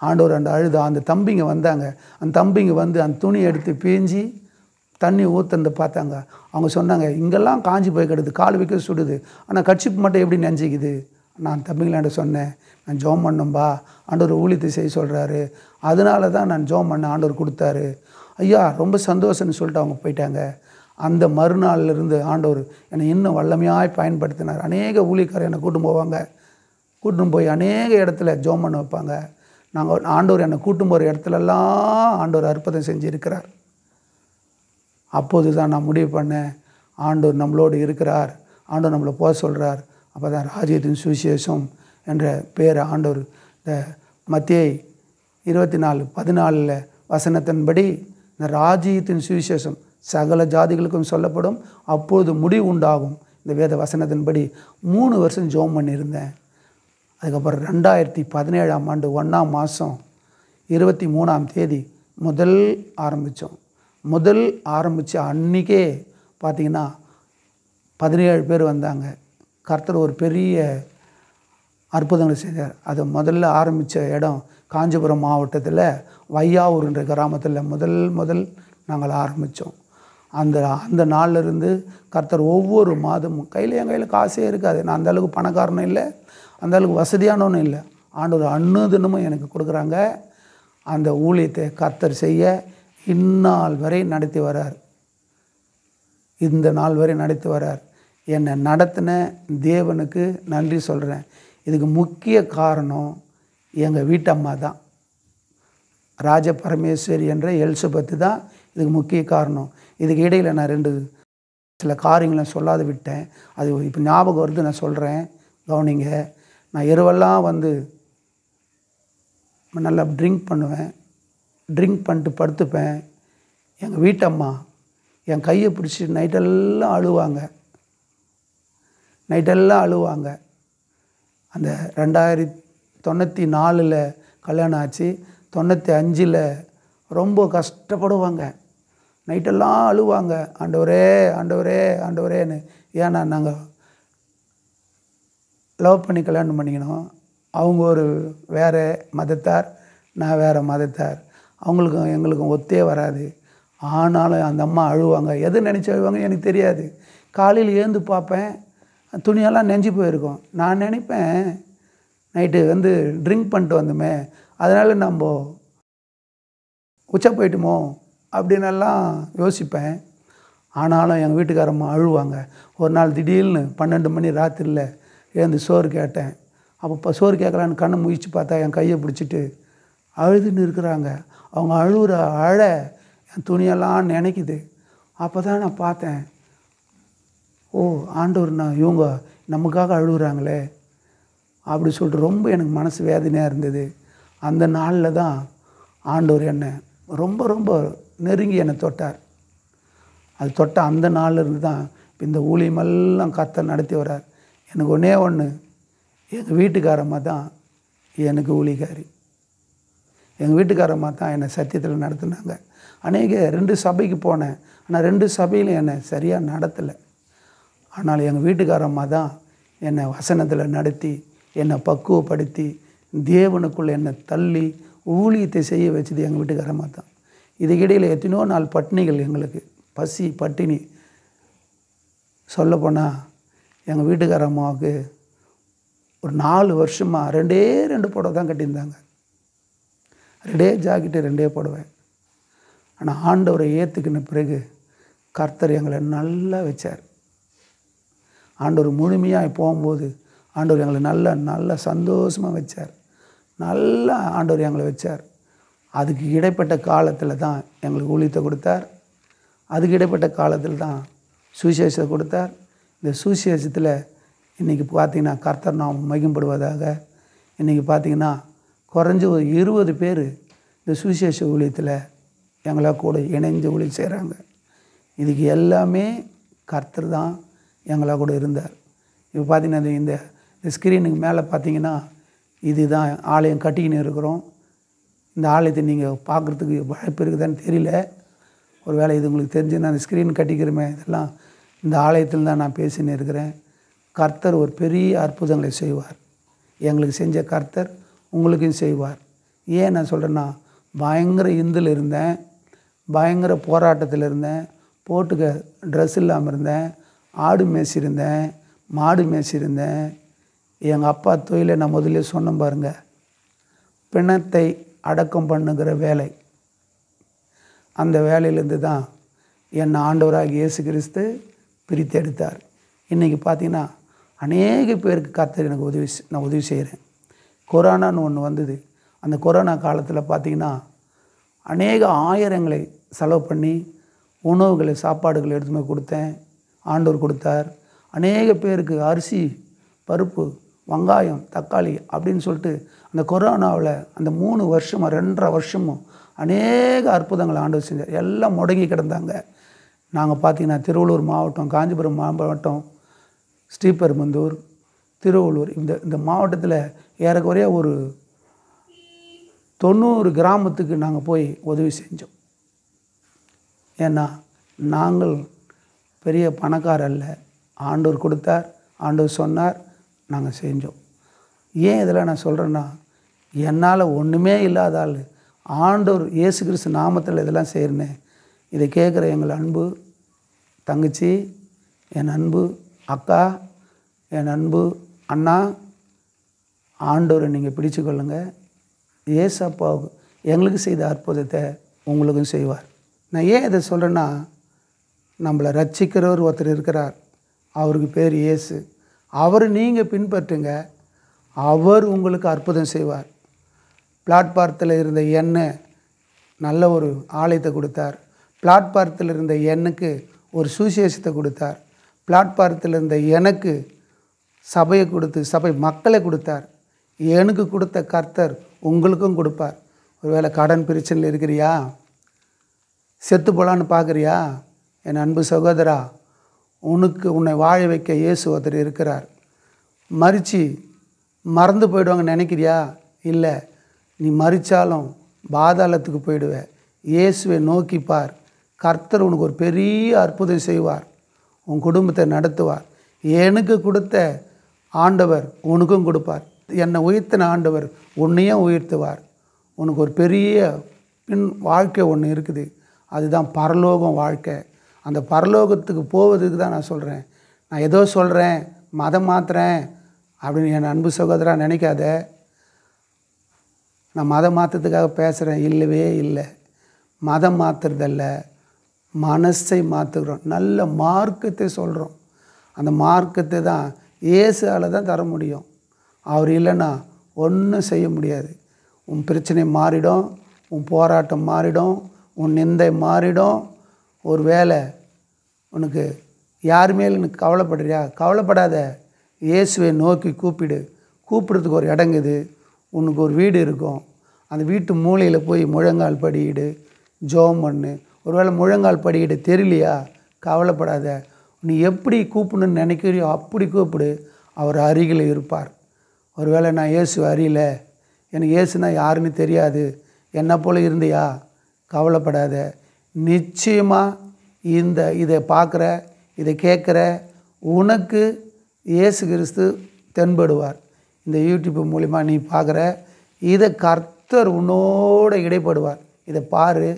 ஆண்டவர் அழுத அந்த தம்பிங்க வந்தாங்க. அந்த தம்பிங்க வந்து அந்த துணி எடுத்து பீஞ்சி தண்ணி ஊற்றுந்து பார்த்தாங்க. அவங்க சொன்னாங்க, இங்கெல்லாம் காஞ்சி போய் கிடது, கால் வைக்க சுடுது, ஆனால் கர்ச்சீப் மட்டும் எப்படி நெஞ்சிக்குது. நான் தம்பிங்களாண்ட சொன்னேன், நான் ஜெபம் பண்ணோம்பா, ஆண்டவர் ஊழியத்தை செய்ய சொல்கிறாரு, அதனால தான் நான் ஜெபம் பண்ண ஆண்டவர் கொடுத்தாரு. ஐயா ரொம்ப சந்தோஷம்னு சொல்லிட்டு அவங்க போயிட்டாங்க. அந்த மறுநாள்லேருந்து ஆண்டவர் என்னை இன்னும் வல்லமையாக பயன்படுத்தினார். அநேக ஊழியக்காரர் என்னை கூட்டின்னு போய் அநேக இடத்துல ஜெபம் பண்ண வைப்பாங்க. ஆண்டவர் என்னை கூட்டும் போகிற இடத்துலலாம் ஆண்டவர் அற்புதம் செஞ்சுருக்கிறார். அப்போது தான் நான் முடிவு பண்ணேன், ஆண்டவர் நம்மளோடு இருக்கிறார், ஆண்டவர் நம்மளை போக சொல்கிறார். அப்போ தான் ராஜ்யத்தின் சுவிசேஷம் என்ற பேரை ஆண்டவர் இந்த மத்தேயு 24:14 வசனத்தின்படி இந்த ராஜ்யத்தின் சுவிசேஷம் சகல ஜாதிகளுக்கும் சொல்லப்படும், அப்பொழுது முடிவு உண்டாகும். இந்த வேத வசனத்தின்படி 3 வருஷம் ஜெபம் பண்ணியிருந்தேன். அதுக்கப்புறம் 2017ஆம் ஆண்டு 1ஆம் மாதம் 23ஆம் தேதி முதல் ஆரம்பித்த அன்றைக்கே பார்த்திங்கன்னா 17 பேர் வந்தாங்க. கர்த்தர் ஒரு பெரிய அற்புதங்களை செஞ்சார். அது முதல்ல ஆரம்பித்த இடம் காஞ்சிபுரம் மாவட்டத்தில் வையாவூர்ன்ற கிராமத்தில் முதல் நாங்கள் ஆரம்பித்தோம். அந்த நாளிலிருந்து கர்த்தர் ஒவ்வொரு மாதமும் என் கையில் காசே இருக்காது, நான் அந்தளவுக்கு பணக்காரனும் இல்லை, அந்தளவுக்கு வசதியானவனும் இல்லை. ஆண்டவர் அன்னுதினமும் எனக்கு கொடுக்குறாங்க. அந்த ஊழியத்தை கர்த்தர் செய்ய இந்நாள் வரை நடத்தி வரார். இந்த நாள் வரை நடத்தி வரார். என்னை நடத்தின தேவனுக்கு நன்றி சொல்கிறேன். இதுக்கு முக்கிய காரணம் எங்கள் வீட்டம்மா தான். ராஜ பரமேஸ்வரி என்ற எலிசபெத்து தான் இதுக்கு முக்கிய காரணம். இதுக்கு இடையில் நான் சில காரியங்களை சொல்லாத விட்டேன். அது இப்போ ஞாபகம் வருது, நான் சொல்கிறேன், கவனிங்க. நான் இரவெல்லாம் வந்து நல்லா ட்ரிங்க் பண்ணுவேன். ட்ரிங்க் பண்ணிட்டு படுத்துப்பேன். எங்கள் வீட்டம்மா என் கையை பிடிச்சி நைட்டெல்லாம் அழுவாங்க. அந்த 1994 கல்யாணம் ஆச்சு. 95 ரொம்ப கஷ்டப்படுவாங்க. நைட்டெல்லாம் அழுவாங்க, ஆண்டவரேன்னு. ஏன்னா நாங்கள் லவ் பண்ணி கல்யாணம் பண்ணிக்கணும். அவங்க ஒரு வேறு மதத்தார், நான் வேறு மதத்தார். அவங்களுக்கும் எங்களுக்கும் ஒத்தே வராது. ஆனாலும் அந்த அம்மா அழுவாங்க. எது நினச்சி அழுவாங்க எனக்கு தெரியாது. காலையில் ஏந்து பார்ப்பேன், துணியெல்லாம் நெஞ்சு போயிருக்கும். நான் நினைப்பேன், நைட்டு வந்து ட்ரிங்க் பண்ணிட்டு வந்தோமே, அதனால் நம்ம உச்சா போயிட்டுமோ அப்படின்னெல்லாம் யோசிப்பேன். ஆனாலும் எங்கள் வீட்டுக்காரம்மா அழுவாங்க. ஒரு நாள் திடீர்னு 12 மணி ராத்திரியில் எழுந்து சோறு கேட்டேன். அப்போ சோறு கேட்கலான்னு கண்ணை முழிச்சு பார்த்தா என் கையை பிடிச்சிட்டு அழுதுன்னு இருக்கிறாங்க. அவங்க அழுகிற என் துணியெல்லாம் நினைக்குது. அப்போ தான் நான் பார்த்தேன், ஓ ஆண்டவர், இவங்க நமக்காக அழுகுறாங்களே அப்படி சொல்லிட்டு ரொம்ப எனக்கு மனசு வேதனையாக இருந்தது. அந்த நாளில் தான் ஆண்டவர் என்னை ரொம்ப ரொம்ப நெருங்கி என்னை தொட்டார். அது தொட்ட அந்த நாள்லேருந்து தான் இந்த ஊழியமெல்லாம் கர்த்தர் நடத்தி வர்றார். எனக்கு ஒன்றே ஒன்று, எங்கள் வீட்டுக்காரம்மா தான் எனக்கு ஊழியக்காரி. எங்கள் வீட்டுக்காரம்மா தான் என்னை சத்தியத்தில் நடத்துனாங்க. அநேக 2 சபைக்கு போனேன். ஆனால் 2 சபையிலும் என்னை சரியாக நடத்தலை. ஆனால் எங்கள் வீட்டுக்காரம்மா தான் என்னை வசனத்தில் நடத்தி, என்னை பக்குவப்படுத்தி, தேவனுக்குள்ளே என்னை தள்ளி ஊழியத்தை செய்ய வச்சது எங்கள் வீட்டுக்காரம்மா தான். இதுக்கிடையில் எத்தனையோ நாள் பட்டினிகள், எங்களுக்கு பசி பட்டினி. சொல்லப்போனால் எங்கள் வீட்டுக்காரம்மாவுக்கு ஒரு 4 வருஷமாக 2 புடவை தான் கட்டியிருந்தாங்க. 2 ஜாக்கெட்டு 2 புடவை. ஆனால் ஆண்டவரை ஏற்றுக்கின பிறகு கர்த்தர் எங்களை நல்லா வச்சார். ஆண்டவர் முழுமையாக போகும்போது ஆண்டவர் எங்களை நல்ல சந்தோஷமாக வச்சார். நல்லா ஆண்டவர் எங்களை வச்சார். அதுக்கு இடைப்பட்ட காலத்தில் தான் எங்களுக்கு ஊழியத்தை கொடுத்தார். அதுக்கு இடைப்பட்ட காலத்தில் தான் சுவிசேஷத்தை கொடுத்தார். இந்த சுவிசேஷத்தில் இன்றைக்கி பார்த்திங்கன்னா கர்த்தர் நாம் மகிமைப்படுவதாக. இன்றைக்கி பார்த்திங்கன்னா குறைஞ்ச ஒரு 20 பேர் இந்த சுவிசேஷ ஊழியத்தில் எங்களை கூட இணைஞ்சு ஊழியம் செய்கிறாங்க. இதுக்கு எல்லாமே கர்த்தர் தான் எங்களை கூட இருந்தார். இப்போ பார்த்திங்கன்னா இந்த ஸ்க்ரீனுக்கு மேலே பார்த்திங்கன்னா இதுதான் ஆலயம் கட்டிக்கின்னு இருக்கிறோம். இந்த ஆலயத்தை நீங்கள் பார்க்குறதுக்கு வாய்ப்பு இருக்குதான்னு தெரியல. ஒரு வேளை இது உங்களுக்கு தெரிஞ்சுன்னா அந்த ஸ்க்ரீன் கட்டிக்கிறோமே, இதெல்லாம் இந்த ஆலயத்தில் தான் நான் பேசின்னு இருக்கிறேன். கர்த்தர் ஒரு பெரிய அற்புதங்களை செய்வார். எங்களுக்கு செஞ்ச கர்த்தர் உங்களுக்கும் செய்வார். ஏன் நான் சொல்கிறேன்னா, பயங்கர இந்தில் இருந்தேன், பயங்கர போராட்டத்தில் இருந்தேன், போட்டுக்க ட்ரெஸ் இல்லாமல் இருந்தேன், ஆடு மேய்ச்சிருந்தேன், மாடு மேய்ச்சிருந்தேன். எங்கள் அப்பா தொழிலை நான் முதல்ல சொன்னேன் பாருங்கள், பிணத்தை அடக்கம் பண்ணுகிற வேலை. அந்த வேலையிலேருந்து தான் என்னை ஆண்டவராக இயேசு கிறிஸ்து பிரித்து எடுத்தார். இன்றைக்கி பார்த்திங்கன்னா அநேக பேருக்கு கர்த்தர் எனக்கு நான் உதவி செய்கிறேன். கொரோனான்னு ஒன்று வந்தது. அந்த கொரோனா காலத்தில் பார்த்திங்கன்னா அநேக ஆயிரங்களை செலவு பண்ணி உணவுகளை சாப்பாடுகளை எடுத்து போய் கொடுத்தேன். ஆண்டவர் கொடுத்தார். அநேக பேருக்கு அரிசி, பருப்பு, வெங்காயம், தக்காளி அப்படின்னு சொல்லிட்டு அந்த கொரோனாவில் அந்த 3 வருஷமும் 2.5 வருஷமும் அநேக அற்புதங்களை ஆண்டவர் செஞ்சார். எல்லாம் முடங்கி கிடந்தாங்க. நாங்கள் பார்த்திங்கன்னா திருவள்ளூர் மாவட்டம், காஞ்சிபுரம் மாவட்டம், ஸ்ரீபெரும்புதூர், திருவள்ளூர் இந்த மாவட்டத்தில் ஏறக்குறைய ஒரு 90 கிராமத்துக்கு நாங்கள் போய் உதவி செஞ்சோம். ஏன்னா நாங்கள் பெரிய பணக்கார அல்ல. ஆண்டவர் கொடுத்தார், ஆண்டவர் சொன்னார், நாங்கள் செஞ்சோம். ஏன் இதெல்லாம் நான் சொல்கிறேன்னா, என்னால் ஒன்றுமே இல்லாத ஆள் ஆண்டவர் இயேசு கிறிஸ்து நாமத்தில் இதெல்லாம் செய்கிறேன். இதை கேட்குற எங்கள் அன்பு தங்கச்சி, என் அன்பு அக்கா, என் அன்பு அண்ணா, ஆண்டவரை நீங்கள் பிடிச்சு கொள்ளுங்கள். ஏசப்பாவுக்கு எங்களுக்கு செய்த அற்புதத்தை உங்களுக்கும் செய்வார். நான் ஏன் இதை சொல்கிறேன்னா, நம்மளை ரட்சிக்கிறவர் ஒருத்தர் இருக்கிறார். அவருக்கு பேர் இயேசு. அவர் நீங்கள் பின்பற்றுங்க, அவர் உங்களுக்கு அற்புதம் செய்வார். பிளாட்பாரத்தில் இருந்த எண்ணெய் நல்ல ஒரு ஆலயத்தை கொடுத்தார். பிளாட்பாரத்தில் இருந்த எண்ணுக்கு ஒரு சுவிசேஷத்தை கொடுத்தார். பிளாட்பாரத்தில் இருந்த எனக்கு சபையை கொடுத்து சபை மக்களை கொடுத்தார். எனக்கு கொடுத்த கர்த்தர் உங்களுக்கும் கொடுப்பார். ஒருவேளை கடன் பிரச்சனையில் இருக்கிறியா, செத்து போகலான்னு பார்க்குறியா, என் அன்பு சகோதரா, உன்னை வாழ வைக்க இயேசு ஒருத்தர் இருக்கிறார். மறந்து போயிடுவாங்கன்னு நினைக்கிறியா? இல்லை, நீ மறித்தாலும் பாதாளத்துக்கு போயிடுவ. இயேசுவை நோக்கிப்பார். கர்த்தர் உனக்கு ஒரு பெரிய அற்புதம் செய்வார். உன் குடும்பத்தை நடத்துவார். எனக்கு கொடுத்த ஆண்டவர் உனக்கும் கொடுப்பார். என்னை உயர்த்தின ஆண்டவர் உன்னையும் உயர்த்துவார். உனக்கு ஒரு பெரிய வாழ்க்கை ஒன்று இருக்குது. அதுதான் பரலோகம் வாழ்க்கை. அந்த பரலோகத்துக்கு போவதுக்கு தான் நான் சொல்கிறேன். நான் ஏதோ சொல்கிறேன், மதம் மாற்றுறேன் அப்படின்னு என் அன்பு சகோதரா நினைக்காத. நான் மதம் மாற்றத்துக்காக பேசுகிறேன், இல்லவே இல்லை. மதம் மாற்றுறதல்ல, மனசை மாற்றுகிறோம். நல்ல மார்க்கத்தை சொல்கிறோம். அந்த மார்க்கத்தை தான் இயேசுவால் தான் தர முடியும். அவர் இல்லைன்னா ஒன்றும் செய்ய முடியாது. உன் பிரச்சனை மாறிடும், உன் போராட்டம் மாறிடும், உன் நிந்தை மாறிடும். ஒரு வேளை உனக்கு யார் மேல் எனக்கு கவலைப்படுறியா? கவலைப்படாத. இயேசுவை நோக்கி கூப்பிடு. கூப்பிட்றதுக்கு ஒரு இடங்குது, உனக்கு ஒரு வீடு இருக்கும். அந்த வீட்டு மூலையில் போய் முழங்கால் படியிடு, ஜெபம் பண்ணு. ஒருவேளை முழங்கால் படியிட தெரியலையா, கவலைப்படாத. நீ எப்படி கூப்பிடணுன்னு நினைக்கிறியோ அப்படி கூப்பிடு, அவர் அருகில் இருப்பார். ஒருவேளை நான் இயேசு அறியல, எனக்கு இயேசுனா யாருன்னு தெரியாது, என்ன போல் இருந்தியா, கவலைப்படாத. நிச்சயமாக இதை பார்க்குற, இதை கேட்குற உனக்கு இயேசு கிறிஸ்து தென்படுவார். இந்த யூடியூப் மூலிமா நீ பார்க்குற இதை கர்த்தர் உன்னோட இடைப்படுவார். இதை பாரு,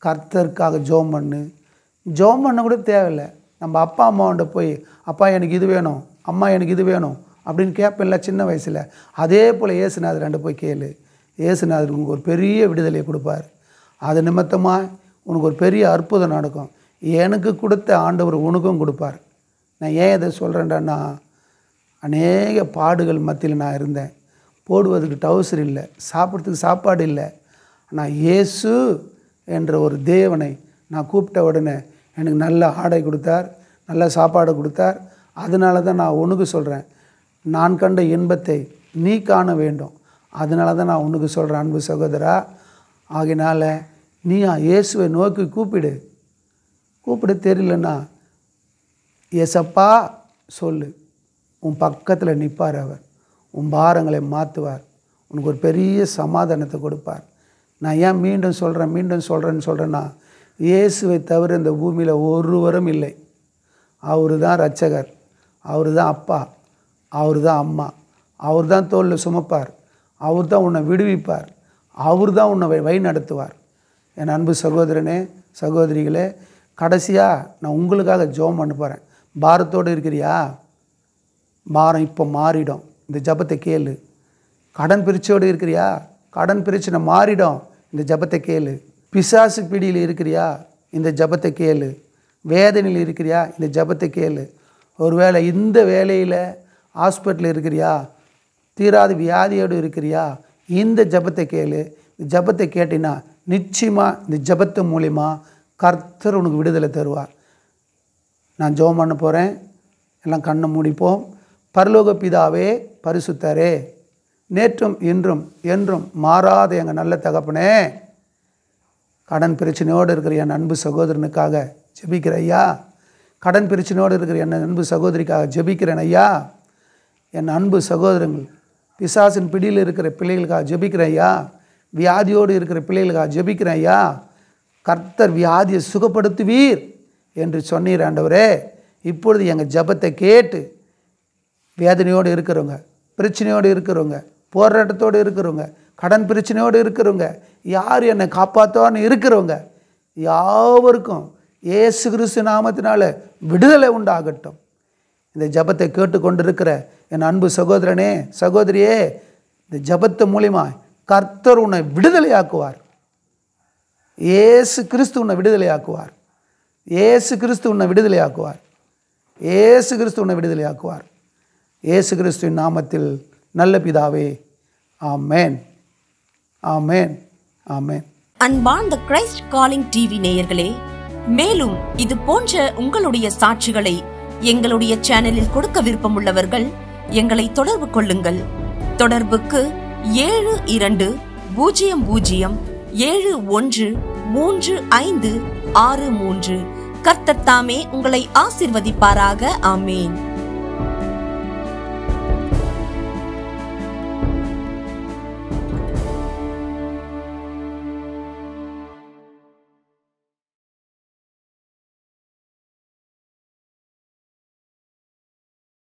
கர்த்தருக்காக ஜெபம் பண்ணு. ஜெபம் பண்ண கூட தேவையில்லை. நம்ம அப்பா அம்மாவோட போய் அப்பா எனக்கு இது வேணும், அம்மா எனக்கு இது வேணும் அப்படின்னு கேட்பேன்ல சின்ன வயசில். அதே போல் இயேசுநாதர்கிட்ட போய் கேளு. இயேசுநாதர் உனக்கு ஒரு பெரிய விடுதலையை கொடுப்பார். அது நிமித்தமாக உனக்கு ஒரு பெரிய அற்புதம் நடக்கும். எனக்கு கொடுத்த ஆண்டவர் உனக்கும் கொடுப்பார். நான் ஏன் இதை சொல்கிறேன்டான்னா, அநேக பாடுகள் மத்தியில் நான் இருந்தேன். போடுவதுக்கு டவுசர் இல்லை, சாப்பிட்றதுக்கு சாப்பாடு இல்லை. நான் இயேசு என்ற ஒரு தேவனை நான் கூப்பிட்ட உடனே எனக்கு நல்ல ஆடை கொடுத்தார், நல்ல சாப்பாடு கொடுத்தார். அதனால தான் நான் உனக்கு சொல்கிறேன், நான் கண்ட இன்பத்தை நீ காண வேண்டும். அதனால தான் நான் உனக்கு சொல்கிறேன் அன்பு சகோதரா. ஆகினால நீ இயேசுவை நோக்கி கூப்பிட தெரியலன்னா ஏசப்பா சொல்லு. உன் பக்கத்தில் நிற்பார் அவர். உன் பாரங்களை மாற்றுவார். உனக்கு ஒரு பெரிய சமாதானத்தை கொடுப்பார். நான் ஏன் மீண்டும் சொல்கிறேன்னா, இயேசுவை தவிர இந்த பூமியில் ஒருவரும் இல்லை. அவர் தான் இரட்சகர், அவர் தான் அப்பா, அவர் தான் அம்மா, அவர் தான் தோளில் சுமப்பார், அவர் தான் உன்னை விடுவிப்பார், அவர் தான் உன்னை வழி நடத்துவார். என் அன்பு சகோதரனே சகோதரிகளே, கடைசியாக நான் உங்களுக்காக ஜெபம் பண்ண போகிறேன். பாரத்தோடு இருக்கிறியா? பாரம் இப்போ மாறிடும். இந்த ஜெபத்தை கேளு. கடன் பிரச்சனையோடு இருக்கிறியா? கடன் பிரச்சனை மாறிடும். இந்த ஜெபத்தை கேளு. பிசாசு பிடியில் இருக்கிறியா? இந்த ஜெபத்தை கேளு. வேதனையில் இருக்கிறியா? இந்த ஜெபத்தை கேளு. ஒருவேளை இந்த வேலையில் ஹாஸ்பிட்டலில் இருக்கிறியா? தீராத வியாதியோடு இருக்கிறியா? இந்த ஜெபத்தை கேளு. இந்த ஜெபத்தை கேட்டினா நிச்சயமாக இந்த ஜெபத்து மூலிமா கர்த்தர் உனக்கு விடுதலை தருவார். நான் ஜெபம் பண்ண போகிறேன். எல்லாம் கண்ணை மூடிப்போம். பரலோக பிதாவே, பரிசுத்தரே, நேற்றும் இன்றும் என்றும் மாறாத எங்கள் நல்ல தகப்பனே, கடன் பிரச்சனையோடு இருக்கிற என் அன்பு சகோதரனுக்காக ஜெபிக்கிற ஐயா. கடன் பிரச்சனையோடு இருக்கிற என் அன்பு சகோதரிக்காக ஜெபிக்கிறேன் ஐயா. என் அன்பு சகோதரங்கள் பிசாசின் பிடியில் இருக்கிற பிள்ளைகளுக்காக ஜெபிக்கிறேன் ஐயா. வியாதியோடு இருக்கிற பிள்ளைகளுக்காக ஜெபிக்கிறேன் ஐயா. கர்த்தர் வியாதியை சுகப்படுத்துவீர் என்று சொன்னீர் ஆண்டவரே. இப்பொழுது எங்கள் ஜெபத்தை கேட்டு வேதனையோடு இருக்கிறவங்க, பிரச்சனையோடு இருக்கிறவங்க, போராட்டத்தோடு இருக்கிறவங்க, கடன் பிரச்சனையோடு இருக்கிறவங்க, யார் என்னை காப்பாற்றுவான்னு இருக்கிறவங்க யாவருக்கும் இயேசு கிறிஸ்து நாமத்தினால விடுதலை உண்டாகட்டும். இந்த ஜெபத்தை கேட்டுக்கொண்டிருக்கிற என் அன்பு சகோதரனே சகோதரியே, இந்த ஜெபத்து மூலிமா கர்த்தர் உன்னை விடுதலையாக்குவார். இயேசு கிறிஸ்து உன்னை விடுதலையாக்குவார். இயேசு கிறிஸ்து உன்னை விடுதலையாக்குவார். இயேசு கிறிஸ்து உன்னை விடுதலையாக்குவார். இயேசு கிறிஸ்துவின் நாமத்தில் நல்ல பிதாவே, ஆமென், ஆமென், ஆமென். அன்பார்ந்த கிரைஸ்ட் காலிங் டிவி நேயர்களே, மேலும் இது போன்ற உங்களுடைய சாட்சிகளை எங்களுடைய சேனலில் கொடுக்க விருப்பமுள்ளவர்கள் எங்களை தொடர்பு கொள்ளுங்கள். தொடர்புக்கு 7200713563. கர்த்தர் தாமே உங்களை ஆசீர்வதிப்பாராக. ஆமேன்.